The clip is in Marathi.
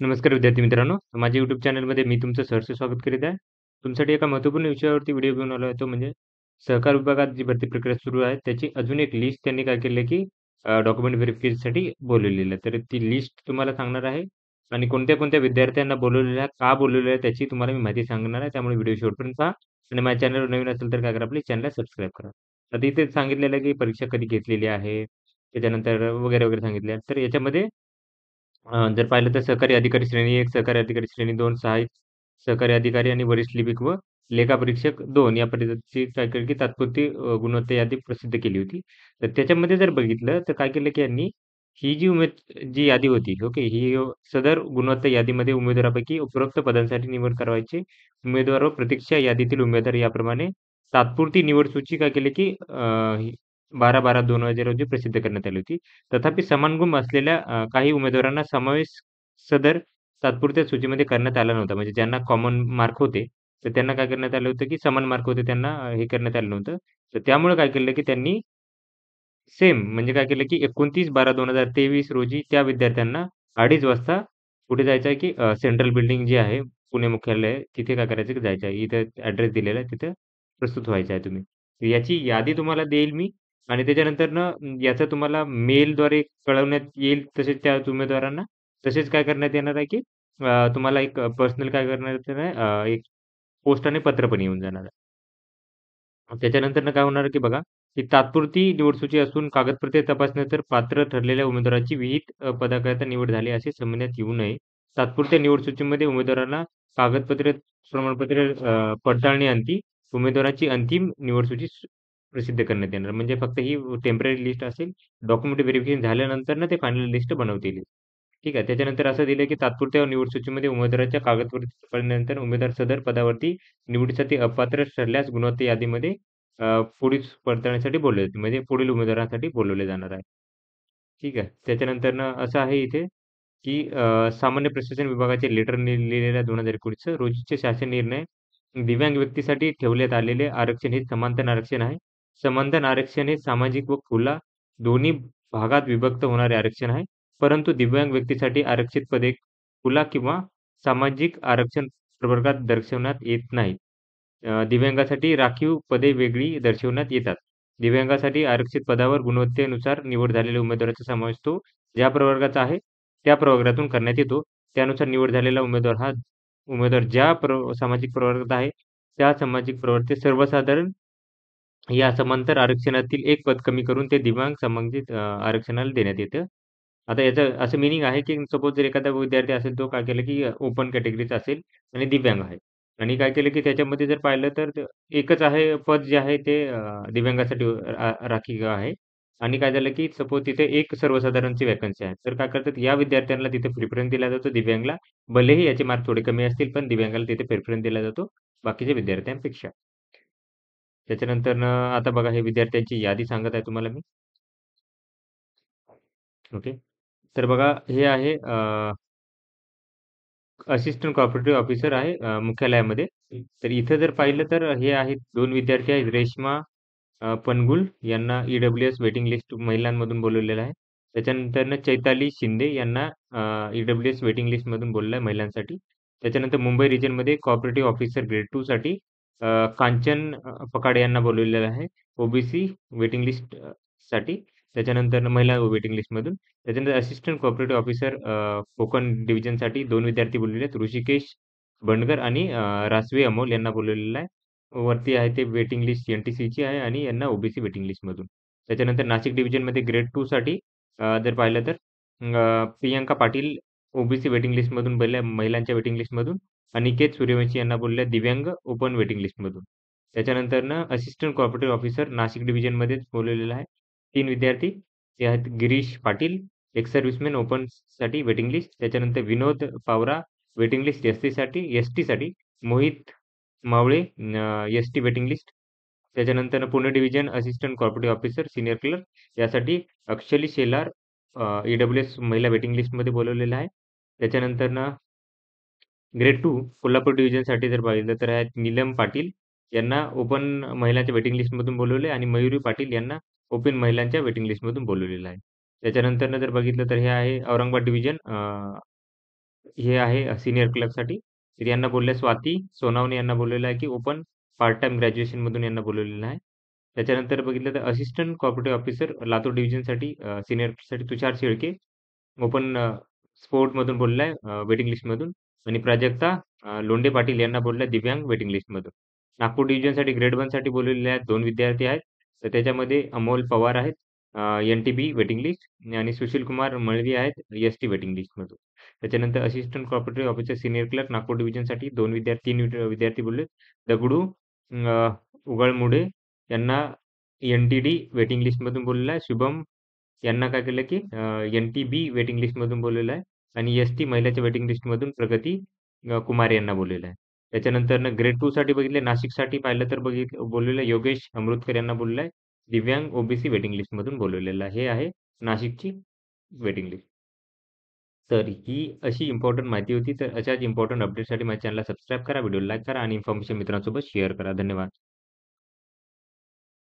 नमस्कार विद्यार्थी मित्रांनो. माझ्या YouTube चॅनलमध्ये मी तुमचं सहर्ष स्वागत करीत आहे. तुमच्यासाठी एका महत्त्वपूर्ण विषयावरती व्हिडिओ घेऊन आलो आहे. तो म्हणजे सहकार विभागात जी भरती प्रक्रिया सुरू आहे, त्याची अजून एक लिस्ट त्यांनी काय केली आहे, की डॉक्युमेंट व्हेरिफिकेशनसाठी बोलवलेलं आहे. तर ती लिस्ट तुम्हाला सांगणार आहे आणि कोणत्या-कोणत्या विद्यार्थ्यांना बोलवलेलं आहे, का बोलवलेलं आहे, त्याची तुम्हाला मी माहिती सांगणार आहे. त्यामुळे व्हिडिओ शेवटपर्यंत पहा आणि माझ्या चॅनलवर नवीन असेल तर काय करा, आपल्या चॅनलला सबस्क्राईब करा. आता इथे सांगितलेलं आहे, की परीक्षा कधी घेतलेली आहे, त्याच्यानंतर वगैरे सांगितले आहे. तर याच्यामध्ये जर पाहिलं तर सहकारी अधिकारी श्रेणी 1, सहकारी अधिकारी श्रेणी 2, सहाय्यक सहकारी अधिकारी आणि वरिष्ठ लिपिक व लेखापरीक्षक 2 या पदाची काय केलं की तात्पुरती गुणवत्ता यादी प्रसिद्ध केली होती. तर त्याच्यामध्ये जर बघितलं तर काय केलं की यांनी ही जी यादी होती, ओके, ही सदर गुणवत्ता यादीमध्ये उमेदवारापैकी उपरोक्त पदांसाठी निवड करायची. उमेदवार व प्रतीक्षा यादीतील उमेदवार याप्रमाणे तात्पुरती निवड सूची काय केली की 12/12/2000 रोजी प्रसिद्ध करण्यात आली होती. तथापि समान गुण असलेल्या काही उमेदवारांना समावेश सदर तात्पुरत्या सूचीमध्ये करण्यात आला नव्हता. म्हणजे ज्यांना कॉमन मार्क होते, तर त्यांना काय करण्यात आलं होतं, की समान मार्क होते त्यांना हे करण्यात आलं नव्हतं. तर त्यामुळे काय केलं, की त्यांनी सेम म्हणजे काय केलं, की 29/12/2023 रोजी त्या विद्यार्थ्यांना 2:30 वाजता कुठे जायचं आहे, की सेंट्रल बिल्डिंग जी आहे, पुणे मुख्यालय तिथे काय करायचं, की जायचं आहे. इथं ॲड्रेस दिलेला आहे, तिथं प्रस्तुत व्हायचं आहे तुम्ही. तर याची यादी तुम्हाला देईल मी आणि त्याच्यानंतरनं याचं तुम्हाला मेलद्वारे कळवण्यात येईल. तसेच त्या उमेदवारांना तसेच काय करण्यात येणार आहे, की तुम्हाला एक पर्सनल काय करण्यात येणार आहे, एक पोस्टाने पत्र पण येऊन जाणार आहे. त्याच्यानंतरनं काय होणार की बघा, ही तात्पुरती निवडसूची असून कागदपत्रे तपासण्यानंतर पात्र ठरलेल्या उमेदवाराची विहित पदाकरिता निवड झाली असे समजण्यात येऊ नये. तात्पुरत्या निवडसूचीमध्ये उमेदवारांना कागदपत्रे, प्रमाणपत्रे पडताळणीअंती उमेदवाराची अंतिम निवडसूची प्रसिद्ध करण्यात येणार. म्हणजे फक्त ही टेम्पररी लिस्ट असेल. डॉक्युमेंट व्हेरिफिकेशन झाल्यानंतर ना ते फायनल लिस्ट बनवतील. ठीक आहे. त्याच्यानंतर असं दिलंय की तात्पुरत्या निवडसूचीमध्ये उमेदवाराच्या कागदपत्रे तपासल्यानंतर उमेदवार सदर पदावरती निवडीसाठी अपात्र ठरल्यास गुणवत्ता यादीमध्ये पुढील पडताळणीसाठी बोलवले जाते. म्हणजे पुढील उमेदवारांसाठी बोलवले जाणार आहे. ठीक आहे. त्याच्यानंतरनं असं आहे इथे, की सामान्य प्रशासन विभागाचे लेटर लिहिलेल्या 2019 रोजीचे शासन निर्णय दिव्यांग व्यक्तीसाठी ठेवण्यात आलेले आरक्षण हे समांतर आरक्षण आहे. समांतर आरक्षण हे सामाजिक व खुला दोन्ही भागात विभक्त होणारे आरक्षण आहे. परंतु दिव्यांग व्यक्तीसाठी आरक्षित पदे खुला किंवा सामाजिक आरक्षण प्रवर्गात दर्शवण्यात येत नाहीत. दिव्यांगासाठी राखीव पदे वेगळी दर्शवण्यात येतात. दिव्यांगासाठी आरक्षित पदावर गुणवत्तेनुसार निवड झालेल्या उमेदवाराचा समावेश तो ज्या प्रवर्गाचा आहे, त्या प्रवर्गातून करण्यात येतो. त्यानुसार निवड झालेला उमेदवार ज्या सामाजिक प्रवर्गात आहे, त्या सामाजिक प्रवर्गाचे सर्वसाधारण या समांतर आरक्षणातील एक पद कमी करून ते दिव्यांग संबंधित आरक्षणाला देण्यात येतं. आता याचं असं मीनिंग आहे, की सपोज जर एखादा विद्यार्थी असेल, तो काय केलं, की ओपन कॅटेगरीचा असेल आणि दिव्यांग आहे आणि काय केलं, की त्याच्यामध्ये जर पाहिलं तर एकच आहे पद जे आहे ते दिव्यांगासाठी राखीव आहे आणि काय झालं, की सपोज तिथे एक सर्वसाधारणची व्हॅकन्सी आहे. तर काय करतात, या विद्यार्थ्यांना तिथे प्रिफरन्स दिला जातो दिव्यांगला. भलेही याचे मार्क थोडे कमी असतील, पण दिव्यांगाला तिथे प्रिफरन्स दिला जातो बाकीच्या विद्यार्थ्यांपेक्षा. त्याच्यानंतरनं आता बघा हे विद्यार्थ्यांची यादी सांगत आहे तुम्हाला मी. ओके. तर बघा हे आहे असिस्टंट कोऑपरेटिव्ह ऑफिसर आहे मुख्यालयामध्ये. तर इथं जर पाहिलं तर हे आहेत 2 विद्यार्थी आहेत. रेश्मा पनगुल यांना ई-डब्ल्यू-एस वेटिंग लिस्ट महिलांमधून बोलवलेलं आहे. त्याच्यानंतरनं चैताली शिंदे यांना ई-डब्ल्यू-एस वेटिंग लिस्टमधून बोलवलं आहे महिलांसाठी. त्याच्यानंतर मुंबई रिजनमध्ये कोऑपरेटिव्ह ऑफिसर ग्रेड 2 साठी कांचन फकाडे यांना बोलवलेलं आहे. ओ-बी-सी वेटिंग लिस्ट साठी. त्याच्यानंतर महिला वेटिंग लिस्टमधून. त्याच्यानंतर असिस्टंट कोऑपरेटिव्ह ऑफिसर कोकण डिव्हिजनसाठी 2 विद्यार्थी बोललेले आहेत. ऋषिकेश बंडगर आणि रासवे अमोल यांना बोलवलेलं आहे. वरती आहे ते वेटिंग लिस्ट एन-टी-सीची आहे आणि यांना ओ-बी-सी वेटिंग लिस्टमधून. त्याच्यानंतर नाशिक डिव्हिजनमध्ये ग्रेड 2 साठी जर पाहिलं तर प्रियंका पाटील ओ-बी-सी वेटिंग लिस्टमधून बोलल्या महिलांच्या वेटिंग लिस्टमधून. अनिकेत सूर्यवंशी यांना बोलल्या दिव्यांग ओपन वेटिंग लिस्टमधून. त्याच्यानंतरनं असिस्टंट कोऑपरेटिव्ह ऑफिसर नाशिक डिव्हिजनमध्येच बोलवलेलं आहे. 3 विद्यार्थी ते आहेत गिरीश पाटील, एक्स सर्व्हिसमॅन ओपनसाठी वेटिंग लिस्ट. त्याच्यानंतर विनोद पावरा वेटिंग लिस्ट एस-टीसाठी. Mohit Mawale ST waiting list. त्याच्यानंतर Pune division assistant cooperative officer senior clerk यासाठी अक्षली शेलार ई-डब्ल्यू-एस महिला वेटिंग लिस्टमध्ये बोलावलेलं आहे. त्याच्यानंतरनं ग्रेड 2 कोल्हापूर डिव्हिजनसाठी जर पाहिलं तर आहेत नीलम पाटील यांना ओपन महिलांच्या वेटिंग लिस्टमधून बोलावले आणि मयुरी पाटील यांना ओपन महिलांच्या वेटिंग लिस्टमधून बोलावलेलं आहे. त्याच्यानंतरनं जर बघितलं तर हे आहे औरंगाबाद डिव्हिजन हे आहे सीनियर क्लर्कसाठी. तर यांना बोलल्या स्वाती सोनावणे यांना बोललेलं आहे, की ओपन पार्ट टाईम ग्रॅज्युएशनमधून यांना बोलवलेलं आहे. त्याच्यानंतर बघितलं तर असिस्टंट कोऑपरेटिव्ह ऑफिसर लातूर डिव्हिजनसाठी सीनियरसाठी तुषार शेळके ओपन स्पोर्टमधून बोलला आहे वेटिंग लिस्टमधून आणि प्राजक्ता लोंढे पाटील यांना बोलल्या दिव्यांग वेटिंग लिस्टमधून. नागपूर डिव्हिजनसाठी ग्रेड 1 साठी बोलवलेले आहेत 2 विद्यार्थी आहेत. तर त्याच्यामध्ये अमोल पवार आहेत एन-टी-बी वेटिंग लिस्ट आणि सुशील कुमार मळवी आहेत एस-टी वेटिंग लिस्टमधून. त्याच्यानंतर assistant cooperative officer senior clerk Nagpur डिव्हिजनसाठी 2 विद्यार्थी 3 विद्यार्थी बोलले. दगडू उगळमुडे यांना एन-टी-डी वेटिंग लिस्टमधून बोललेलं आहे. शुभम यांना काय केलं, की एन-टी-बी वेटिंग लिस्टमधून बोलवलेलं आहे आणि एस-टी महिलाच्या वेटिंग लिस्टमधून प्रगती कुमार यांना बोलवलेलं आहे. त्याच्यानंतरनं ग्रेड 2 साठी बघितलं नाशिकसाठी पाहिलं तर बोललेलं योगेश अमृतकर यांना बोललेलं आहे. दिव्यांग ओबीसी वेटिंग लिस्टमधून बोलवलेलं आहे. हे आहे नाशिकची वेटिंग लिस्ट. तर ही अशी इम्पोर्टंट माहिती होती. तर अशाच इम्पोर्टंट अपडेटसाठी माझ्या चॅनलला सबस्क्राईब करा, व्हिडिओला लाईक करा आणि इन्फॉर्मेशन मित्रांसोबत शेअर करा. धन्यवाद.